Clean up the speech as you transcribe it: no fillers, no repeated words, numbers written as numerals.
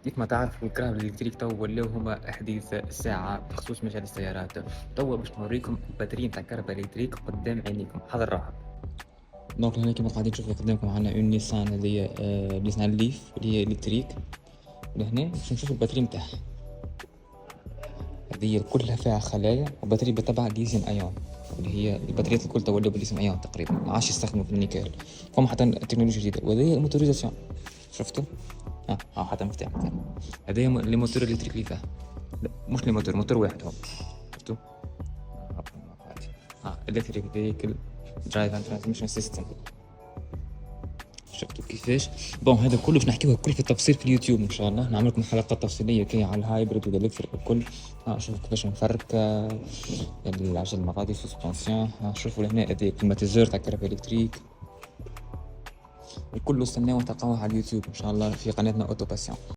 كيف ما تعرف الكرهب الإلكتريك تو ولاو هما أحدث الساعة بخصوص مجال السيارات. توا باش نوريكم الباتري نتاع الكهرباء الإلكتريك قدام عينيكم، حاضر راها. دونك هنا كيما قاعدين تشوفوا قدامكم عندنا اون نيسان اللي هي نيسان ليف اللي هي إلكتريك. لهنا باش نشوفوا الباتري نتاعها، هذه كلها فيها خلايا وباتري بالطبع ليثيوم ايون، اللي هي البطاريات الكل تولوا بالليثيوم ايون تقريبا، ما عادش يستخدموا في النيكل. فما حتى تكنولوجيا جديده، وهذه الموتوريزاسيون. شفتوا؟ ها حتى مفتاح مثلا. هذا لي موتور الكتريك اللي فيها، لا مش لي موتور، موتور واحد هو. شفتوا؟ الكتريك فيكل درايف اند ترانسميشن سيستم. شفتوا كيفاش؟ بون هذا كله باش نحكيوه الكل في التفصيل في اليوتيوب ان شاء الله، نعمل لكم حلقات تفصيليه كي على الهايبريد والالكتريك الكل. شوفوا كيفاش نفرق العجل المغناطيسي سسبونسيون. شوفوا لهنا هذا كليماتيزور تاع الكهرباء الكتريك. الكل استناو تلقاوه على اليوتيوب ان شاء الله في قناتنا اوتو باسيون.